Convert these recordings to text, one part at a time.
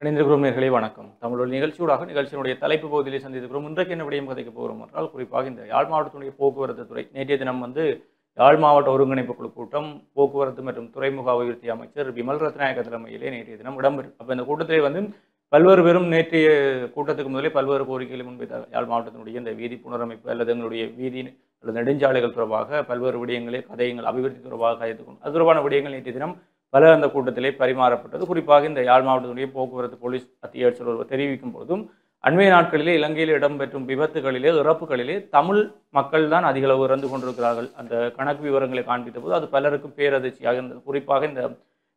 இணைந்திருக்கிறோம் நேயர்களே வணக்கம். தமிழோட நிகழ்ச்சியூடாக நிகழ்ச்சியினுடைய தலைப்பு பகுதியிலே சந்தித்திருக்கிறோம். இன்றைக்கு என்ன விடயம் கதைக்க போகிறோம் என்றால், குறிப்பாக இந்த யாழ் மாவட்டத்தினுடைய போக்குவரத்து துறை நேற்றைய தினம் யாழ் மாவட்ட ஒருங்கிணைப்பு குழு கூட்டம் போக்குவரத்து மற்றும் துறைமுக அபிவிருத்தி அமைச்சர் விமல் ரத்நாயக்க தலைமையிலே நேற்றைய தினம் இடம்பெறும். அப்போ இந்த கூட்டத்திலே பல்வேறு பேரும் நேற்றைய கூட்டத்துக்கு முதலே பல்வேறு கோரிக்கைகளை முன்வைத்தார். யாழ் மாவட்டத்தினுடைய இந்த வீதி புனரமைப்பு அல்லது எங்களுடைய வீதி அல்லது நெடுஞ்சாலைகள் தொடர்பாக பல்வேறு விடயங்களே கதைகள் அபிவிருத்தி தொடர்பாக கதைத்துக்கொண்டு அது தொடர்பான விடயங்கள் நேற்றைய தினம் பல அந்த கூட்டத்திலே பரிமாறப்பட்டது. குறிப்பாக இந்த யாழ் மாவட்டத்துடைய போக்குவரத்து போலீஸ் அத்தியட்சர் ஒருவர் தெரிவிக்கும் பொழுதும், அண்மைய நாட்களிலே இலங்கையில் இடம்பெற்றும் விபத்துகளிலே இறப்புகளிலே தமிழ் மக்கள் தான் அதிக அளவு இறந்து கொண்டிருக்கிறார்கள். அந்த கணக்கு விவரங்களை காண்பித்த போது அது பலருக்கும் பேரதிர்ச்சியாக இருந்தது. குறிப்பாக இந்த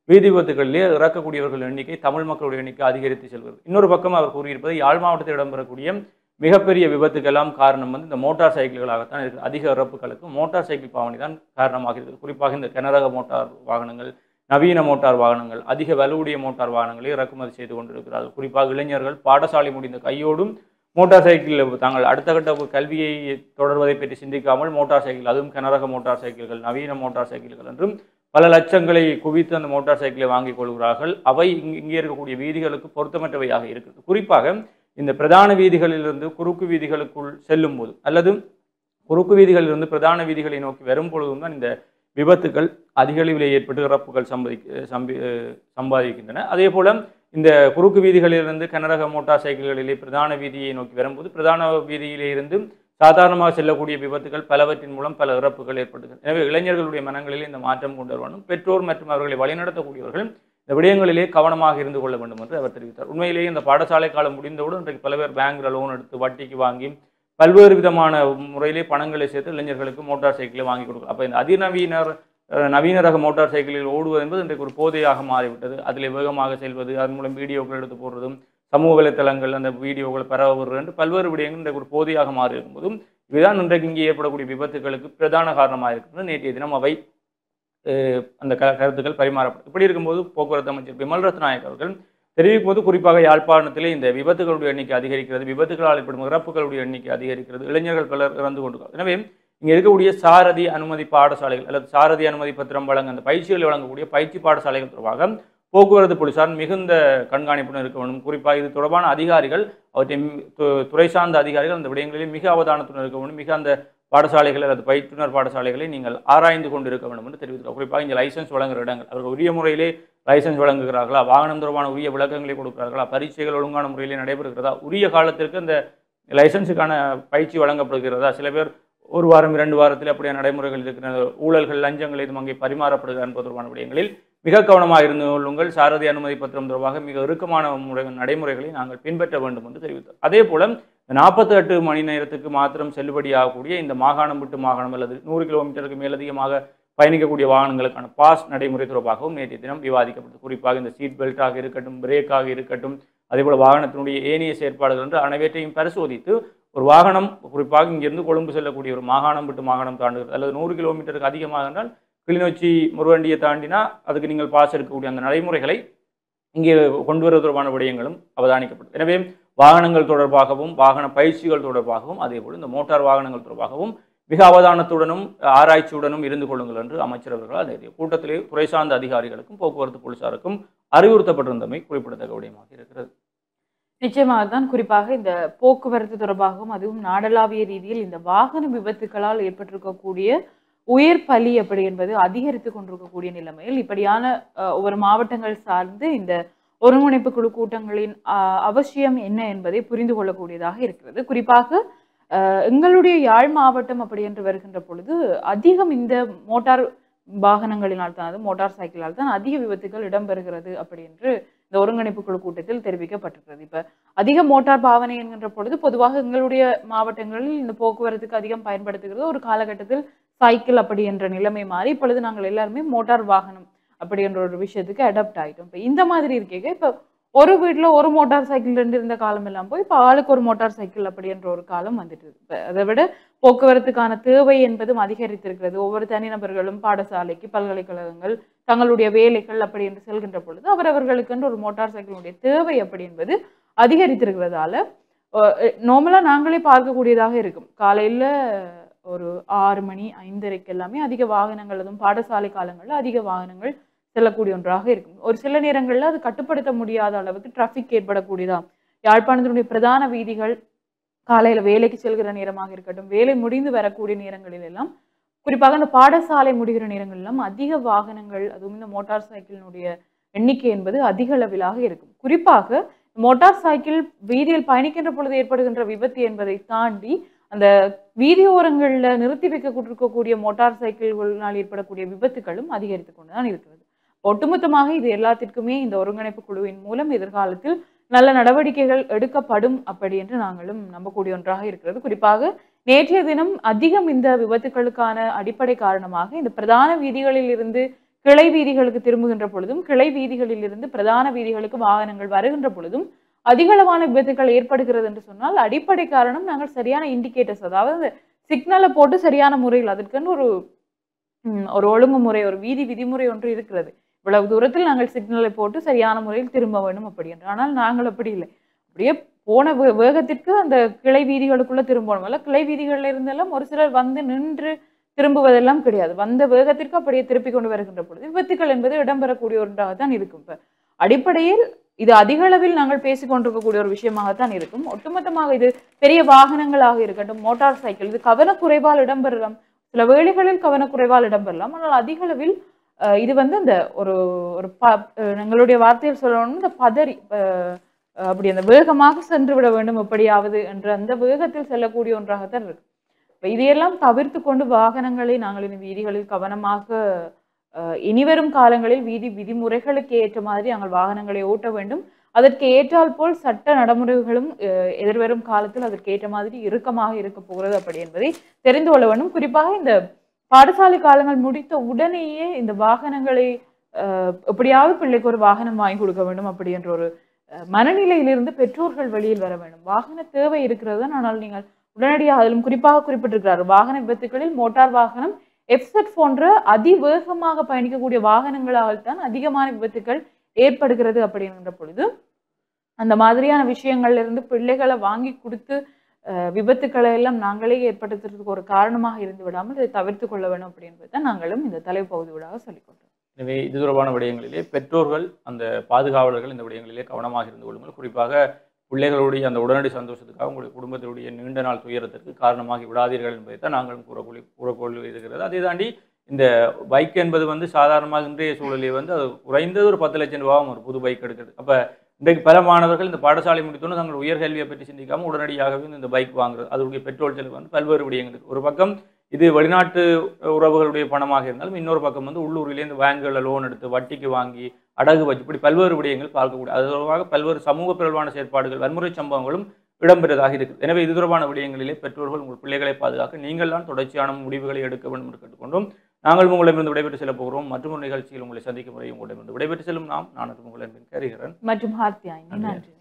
வீதி விபத்துகளிலே இறக்கக்கூடியவர்கள் எண்ணிக்கை தமிழ் மக்களுடைய எண்ணிக்கை அதிகரித்து செல்கிறது. இன்னொரு பக்கம் அவர் கூறியிருப்பது, யாழ் மாவட்டத்தில் இடம்பெறக்கூடிய மிகப்பெரிய விபத்துக்கெல்லாம் காரணம் இந்த மோட்டார் சைக்கிள்களாகத்தான் இருக்குது. அதிக இறப்புகளுக்கு மோட்டார் சைக்கிள் பாவனை தான் காரணமாக இருக்குது. குறிப்பாக இந்த கனரக மோட்டார் வாகனங்கள், நவீன மோட்டார் வாகனங்கள், அதிக வலுவுடைய மோட்டார் வாகனங்களை இறக்குமதி செய்து கொண்டிருக்கிறார்கள். குறிப்பாக இளைஞர்கள் பாடசாலை முடிந்த கையோடும் மோட்டார் சைக்கிளில் தாங்கள் அடுத்த கட்ட கல்வியை தொடர்வதை பற்றி சிந்திக்காமல் மோட்டார் சைக்கிள், அதுவும் கனரக மோட்டார் சைக்கிள்கள், நவீன மோட்டார் சைக்கிள்கள் என்றும் பல லட்சங்களை குவித்து அந்த மோட்டார் சைக்கிளை வாங்கிக் கொள்கிறார்கள். அவை இங்கே இருக்கக்கூடிய வீதிகளுக்கு பொருத்தமற்றவையாக இருக்கிறது. குறிப்பாக இந்த பிரதான வீதிகளிலிருந்து குறுக்கு வீதிகளுக்குள் செல்லும் போது அல்லது குறுக்கு வீதிகளிலிருந்து பிரதான வீதிகளை நோக்கி வரும் பொழுதும் தான் இந்த விபத்துக்கள் அதிக அளவிலே ஏற்பட்டு இறப்புகள் சம்பாதிக்கின்றன. அதே போல இந்த குறுக்கு வீதிகளிலிருந்து கனரக மோட்டார் சைக்கிள்களிலே பிரதான வீதியை நோக்கி வரும்போது பிரதான வீதியிலே இருந்து சாதாரணமாக செல்லக்கூடிய விபத்துகள் பலவற்றின் மூலம் பல இறப்புகள் ஏற்படுகிறது. எனவே இளைஞர்களுடைய மனங்களிலே இந்த மாற்றம் கொண்டு வரணும். பெற்றோர் மற்றும் அவர்களை வழிநடத்தக்கூடியவர்கள் இந்த விடயங்களிலே கவனமாக இருந்து கொள்ள வேண்டும் என்று அவர் தெரிவித்தார். உண்மையிலேயே இந்த பாடசாலை காலம் முடிந்தவுடன் இன்றைக்கு பல பேர் பேங்க்ல லோன் எடுத்து வட்டிக்கு வாங்கி பல்வேறு விதமான முறையிலே பணங்களை சேர்த்து இளைஞர்களுக்கு மோட்டார் சைக்கிளை வாங்கி கொடுக்கும். அப்போ இந்த நவீன ரக மோட்டார் சைக்கிளில் ஓடுவது என்பது இன்றைக்கு ஒரு போதையாக மாறிவிட்டது. அதில் வேகமாக செல்வது, அதன் மூலம் வீடியோக்கள் எடுத்து போடுறதும், சமூக வலைத்தளங்கள் அந்த வீடியோக்களை பரவுறது என்று பல்வேறு விடயங்கள் இன்றைக்கு ஒரு போதையாக மாறி இருக்கும்போதும் இதுதான் இன்றைக்கு இங்கே ஏற்படக்கூடிய விபத்துகளுக்கு பிரதான காரணமாக இருக்கிறது. நேற்றைய தினம் அவை அந்த கருத்துக்கள் பரிமாறப்படும். இப்படி இருக்கும்போது போக்குவரத்து அமைச்சர் விமல் ரத்நாயக் அவர்கள் தெரிவிக்கும் போது, குறிப்பாக யாழ்ப்பாணத்திலே இந்த விபத்துகளுடைய எண்ணிக்கை அதிகரிக்கிறது, விபத்துகளால் ஏற்படும் இறப்புகளுடைய எண்ணிக்கை அதிகரிக்கிறது, இளைஞர்கள் பலர் இறந்து கொண்டிருக்கிறார். எனவே இங்கே இருக்கக்கூடிய சாரதி அனுமதி பாடசாலைகள் அல்லது சாரதி அனுமதி பத்திரம் வழங்க அந்த பயிற்சிகளை வழங்கக்கூடிய பயிற்சி பாடசாலைகள் தொடர்பாக போக்குவரத்து போலீசார் மிகுந்த கண்காணிப்புடன் இருக்க வேண்டும். குறிப்பாக இது தொடர்பான அதிகாரிகள், அவற்றை துறை சார்ந்த அதிகாரிகள் அந்த விடயங்களில் மிக அவதானத்துடன் இருக்க வேண்டும். மிக அந்த பாடசாலைகள் அல்லது பயிற்றுனர் பாடசாலைகளை நீங்கள் ஆராய்ந்து கொண்டு இருக்க வேண்டும் என்று தெரிவித்தார். குறிப்பாக இந்த லைசன்ஸ் வழங்குகிற இடங்கள் அவர்கள் உரிய முறையிலே லைசன்ஸ் வழங்குகிறார்களா, வாகனம் தொடர்பான உரிய விளக்கங்களை கொடுக்கிறார்களா, பரீட்சைகள் ஒழுங்கான முறையிலே நடைபெறுகிறதா, உரிய காலத்திற்கு அந்த லைசன்ஸுக்கான பயிற்சி வழங்கப்படுகிறதா, சில பேர் ஒரு வாரம் 2 வாரத்தில் அப்படியே நடைமுறைகள் இருக்கிற ஊழல்கள் லஞ்சங்கள் எதுவும் அங்கே பரிமாறப்படுகிற என்பது தொடர்பான விடயங்களில் மிக கவனமாக இருந்து கொள்ளுங்கள். சாரதி அனுமதி பத்திரம் தொடர்பாக மிக இறுக்கமான நடைமுறைகளை நாங்கள் பின்பற்ற வேண்டும் என்று தெரிவித்தார். அதே போல 48 மணி நேரத்துக்கு மாத்திரம் செல்லுபடியாகக்கூடிய இந்த மாகாணம் விட்டு மாகாணம் அல்லது 100 கிலோமீட்டருக்கு மேலதிகமாக பயணிக்கக்கூடிய வாகனங்களுக்கான பாஸ் நடைமுறை தொடர்பாகவும் நேற்றைய தினம் விவாதிக்கப்பட்டது. குறிப்பாக இந்த சீட் பெல்ட்டாக இருக்கட்டும், பிரேக்காக இருக்கட்டும், அதேபோல் வாகனத்தினுடைய ஏனைய செயற்பாடுகள் என்று அனைவற்றையும் பரிசோதித்து ஒரு வாகனம் குறிப்பாக இங்கிருந்து கொழும்பு செல்லக்கூடிய ஒரு மாகாணம் விட்டு மாகாணம் தாண்டுகிறது அல்லது 100 கிலோமீட்டருக்கு அதிகமாக என்றால் கிளிநொச்சி முருகண்டியை தாண்டினா அதுக்கு நீங்கள் பாஸ் எடுக்கக்கூடிய அந்த நடைமுறைகளை இங்கே கொண்டு வருவது தொடர்பான விடயங்களும் அவதானிக்கப்பட்டது. எனவே வாகனங்கள் தொடர்பாகவும் வாகன பயிற்சிகள் தொடர்பாகவும் அதேபோல் இந்த மோட்டார் வாகனங்கள் தொடர்பாகவும் மிக அவதானத்துடனும் ஆராய்ச்சியுடனும் இருந்து கொள்ளுங்கள் என்று அமைச்சர் அவர்களால் நேற்றைய கூட்டத்திலே துறை சார்ந்த அதிகாரிகளுக்கும் போக்குவரத்து போலீசாருக்கும் அறிவுறுத்தப்பட்டிருந்தமை குறிப்பிடத்தக்க விடயமாக இருக்கிறது. நிச்சயமாக தான். குறிப்பாக இந்த போக்குவரத்து தொடர்பாகவும் அதுவும் நாடளாவிய ரீதியில் இந்த வாகன விபத்துக்களால் ஏற்பட்டிருக்கக்கூடிய உயிர் பலி எப்படி என்பது அதிகரித்து கொண்டிருக்கக்கூடிய நிலைமையில் இப்படியான ஒவ்வொரு மாவட்டங்கள் சார்ந்து இந்த ஒருங்கிணைப்பு குழு கூட்டங்களின் அவசியம் என்ன என்பதை புரிந்து கொள்ளக்கூடியதாக இருக்கிறது. குறிப்பாக எங்களுடைய யாழ் மாவட்டம் அப்படி என்று வருகின்ற பொழுது அதிகம் இந்த மோட்டார் வாகனங்களினால் தான், அது மோட்டார் சைக்கிளால் தான் அதிக விபத்துகள் இடம்பெறுகிறது அப்படி என்று இந்த ஒருங்கிணைப்பு குழு கூட்டத்தில் தெரிவிக்கப்பட்டிருக்கிறது. இப்ப அதிக மோட்டார் பாவனை என்கின்ற பொழுது பொதுவாக எங்களுடைய மாவட்டங்களில் இந்த போக்குவரத்துக்கு அதிகம் பயன்படுத்துகிறது ஒரு காலகட்டத்தில் சைக்கிள் அப்படி என்ற நிலைமை மாறி இப்பொழுது நாங்கள் எல்லாருமே மோட்டார் வாகனம் அப்படி என்ற ஒரு விஷயத்துக்கு அடாப்ட் ஆகிட்டோம். இப்போ இந்த மாதிரி இருக்கேங்க இப்போ ஒரு வீட்டில் ஒரு மோட்டார் சைக்கிள் இருந்த காலம் எல்லாம் போய் இப்போ ஆளுக்கு ஒரு மோட்டார் சைக்கிள் அப்படி என்ற ஒரு காலம் வந்துட்டு. இப்போ அதை விட போக்குவரத்துக்கான தேவை என்பதும் அதிகரித்திருக்கிறது. ஒவ்வொரு தனிநபர்களும் பாடசாலைக்கு, பல்கலைக்கழகங்கள், தங்களுடைய வேலைகள் அப்படி என்று செல்கின்ற பொழுது அவரவர்களுக்கென்று ஒரு மோட்டார் சைக்கிளுடைய தேவை அப்படி என்பது அதிகரித்திருக்கிறதால நார்மலாக நாங்களே பார்க்கக்கூடியதாக இருக்கும். காலையில் ஒரு 6 மணி 5:30 எல்லாமே அதிக வாகனங்கள், அதுவும் பாடசாலை காலங்களில் அதிக வாகனங்கள் செல்லக்கூடிய ஒன்றாக இருக்கும். ஒரு சில நேரங்கள்ல அது கட்டுப்படுத்த முடியாத அளவுக்கு டிராஃபிக் ஏற்படக்கூடியதாம். யாழ்ப்பாணத்தினுடைய பிரதான வீதிகள் காலையில வேலைக்கு செல்கிற நேரமாக இருக்கட்டும், வேலை முடிந்து வரக்கூடிய நேரங்களில் எல்லாம், குறிப்பாக அந்த பாடசாலை முடிகிற நேரங்கள் எல்லாம் அதிக வாகனங்கள், அதுவும் இந்த மோட்டார் சைக்கிளினுடைய எண்ணிக்கை என்பது அதிக அளவிலாக இருக்கும். குறிப்பாக மோட்டார் சைக்கிள் வீதியில் பயணிக்கின்ற பொழுது ஏற்படுகின்ற விபத்து என்பதை தாண்டி, அந்த வீதியோரங்கள்ல நிறுத்தி வைக்கப்பட்டிருக்கக்கூடிய மோட்டார் சைக்கிள்களினால் ஏற்படக்கூடிய விபத்துகளும் அதிகரித்துக் கொண்டுதான் இருக்கிறது. ஒட்டுமொத்தமாக இது எல்லாத்திற்குமே இந்த ஒருங்கிணைப்பு குழுவின் மூலம் எதிர்காலத்தில் நல்ல நடவடிக்கைகள் எடுக்கப்படும் அப்படி என்று நாங்களும் நம்பக்கூடிய ஒன்றாக இருக்கிறது. குறிப்பாக நேற்றைய தினம் அதிகம் இந்த விபத்துகளுக்கான அடிப்படை காரணமாக இந்த பிரதான வீதிகளில் இருந்து கிளை வீதிகளுக்கு திரும்புகின்ற பொழுதும், கிளை வீதிகளில் இருந்து பிரதான வீதிகளுக்கு வாகனங்கள் வருகின்ற பொழுதும் அதிகளவான விபத்துகள் ஏற்படுகிறது என்று சொன்னால் அடிப்படை காரணம் நாங்கள் சரியான இண்டிகேட்டர்ஸ், அதாவது சிக்னலை போட்டு சரியான முறையில் அதற்கென்று ஒரு ஒழுங்குமுறை, ஒரு வீதி விதிமுறை ஒன்று இருக்கிறது. இவ்வளவு தூரத்தில் நாங்கள் சிக்னலை போட்டு சரியான முறையில் திரும்ப வேண்டும் அப்படி என்று. ஆனால் நாங்கள் அப்படி இல்லை. அப்படியே போன வேகத்திற்கு அந்த கிளை வீதிகளுக்குள்ள திரும்பணும். அல்ல கிளை வீதிகளில் இருந்தெல்லாம் ஒரு சிலர் வந்து நின்று திரும்புவதெல்லாம் கிடையாது. வந்த வேகத்திற்கு அப்படியே திருப்பி கொண்டு வருகின்ற பொழுது விபத்துக்கள் என்பது இடம்பெறக்கூடிய ஒன்றாகத்தான் இருக்கும். இப்ப அடிப்படையில் இது அதிக அளவில் நாங்கள் பேசிக் கொண்டிருக்கக்கூடிய ஒரு விஷயமாகத்தான் இருக்கும். ஒட்டுமொத்தமாக இது பெரிய வாகனங்களாக இருக்கட்டும், மோட்டார் சைக்கிள், இது கவனக்குறைவால் இடம்பெறலாம். சில வேளைகளில் கவனக்குறைவால் இடம்பெறலாம். ஆனால் அதிக அளவில் இது வந்து அந்த ஒரு எங்களுடைய வார்த்தையில் சொல்லணும்னு இந்த பதறி அப்படி அந்த வேகமாக சென்று விட வேண்டும் எப்படியாவது என்ற அந்த வேகத்தில் செல்லக்கூடிய ஒன்றாகத்தான் இருக்கு. இதையெல்லாம் தவிர்த்து கொண்டு வாகனங்களை நாங்கள் இந்த வீதிகளில் கவனமாக இனிவரும் காலங்களில் வீதி விதிமுறைகளுக்கு ஏற்ற மாதிரி நாங்கள் வாகனங்களை ஓட்ட வேண்டும். அதற்கு ஏற்றால் போல் சட்ட நடைமுறைகளும் எதிர்வரும் காலத்தில் அதற்கு ஏற்ற மாதிரி இறுக்கமாக இருக்க போகிறது அப்படி என்பதை தெரிந்து கொள்ள வேண்டும். குறிப்பாக இந்த பாடசாலை காலங்கள் முடித்த உடனேயே இந்த வாகனங்களை எப்படியாவது பிள்ளைக்கு ஒரு வாகனம் வாங்கி கொடுக்க வேண்டும் அப்படி என்ற ஒரு மனநிலையிலிருந்து பெற்றோர்கள் வெளியில் வர வேண்டும். வாகன தேவை இருக்கிறது, ஆனால் நீங்கள் உடனடியாக அதிலும் குறிப்பாக குறிப்பிட்டிருக்கிறார் வாகன விபத்துகளில் மோட்டார் வாகனம் எஃப்செட் போன்ற அதிவேகமாக பயணிக்கக்கூடிய வாகனங்களால்தான் அதிகமான விபத்துக்கள் ஏற்படுகிறது அப்படிங்கிற பொழுது அந்த மாதிரியான விஷயங்கள்ல இருந்து பிள்ளைகளை வாங்கி கொடுத்து விபத்துக்களை எல்லாம் நாங்களே ஏற்படுத்துறதுக்கு ஒரு காரணமாக இருந்து விடாமல் இதை தவிர்த்து கொள்ள வேண்டும் அப்படி என்பதுதான் நாங்களும் இந்த தலைப்பகுதியோடாக சொல்லிக்கொண்டோம். எனவே இது தொடர்பான விடயங்களிலே பெற்றோர்கள், அந்த பாதுகாவலர்கள் இந்த விடயங்களிலே கவனமாக இருந்து கொள்ளுங்கள். குறிப்பாக பிள்ளைகளுடைய அந்த உடனடி சந்தோஷத்துக்காக உங்களுடைய குடும்பத்தினுடைய நீண்ட நாள் துயரத்திற்கு காரணமாகி விடாதீர்கள் என்பதை தான் நாங்களும் கூறக்கொள்ள இருக்கிறது. அதை தாண்டி இந்த பைக் என்பது வந்து சாதாரணமாக இன்றைய சூழலில் வந்து அது குறைந்தது ஒரு 10 லட்சம் ரூபாவும் ஒரு புது பைக் எடுக்கிறது. அப்போ இன்றைக்கு பல மாணவர்கள் இந்த பாடசாலை முடித்தோன்னு தங்கள் உயர்கல்வியை பற்றி சிந்திக்காமல் உடனடியாகவே இந்த பைக் வாங்குறது, அதனுடைய பெட்ரோல் செலவு வந்து பல்வேறு விடயங்களுக்கு. ஒரு பக்கம் இது வெளிநாட்டு உறவுகளுடைய பணமாக இருந்தாலும் இன்னொரு பக்கம் வந்து உள்ளூரிலே இந்த பேங்குகளில் லோன் எடுத்து வட்டிக்கு வாங்கி அடகு வச்சு இப்படி பல்வேறு விடயங்கள் பார்க்கக்கூடிய, அது தொடர்பாக பல்வேறு சமூக பிறழ்வான செயற்பாடுகள், வன்முறை சம்பவங்களும் இடம்பெற்றதாக இருக்குது. எனவே இது தொடர்பான விடயங்களிலே பெற்றோர்கள் உங்கள் பிள்ளைகளை பாதுகாக்க நீங்கள் தான் தொடர்ச்சியான முடிவுகளை எடுக்க வேண்டும் என்று கேட்டுக்கொண்டோம். நாங்கள் உங்களிடமிருந்து விடைபெற்று செல்ல போகிறோம். மற்றும் ஒரு நிகழ்ச்சியில் உங்களை சந்திக்கும் முறை உங்களிடமிருந்து விடைபெற்று செல்லும் நான் உங்கள் அன்பின் கரிகரன் மற்றும் ஹார்த்தியாயினி. நன்றி.